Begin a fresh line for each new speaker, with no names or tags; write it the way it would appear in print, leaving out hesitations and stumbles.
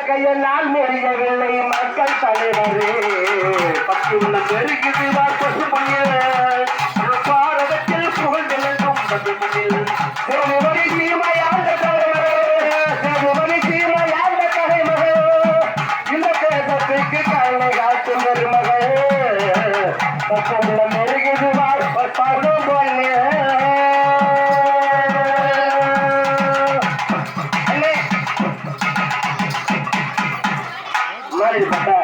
கையெல்லாம் முடியவில்லை மக்கள் தலைவரே பக்தி உள்ள பெருகிது பசு மண்ணில் பாரதத்தில் புகழ் விளங்கும் பசு மண்ணில் செல்வமணி சீமையாண்ட தலைவரே செல்வமணி சீமையாண்ட தலைமகளே இந்த தேசத்துக்கு கலை காட்டும் பெருமகளே பசு உள்ள பெருகிது பசு பொண்ணு பட்டா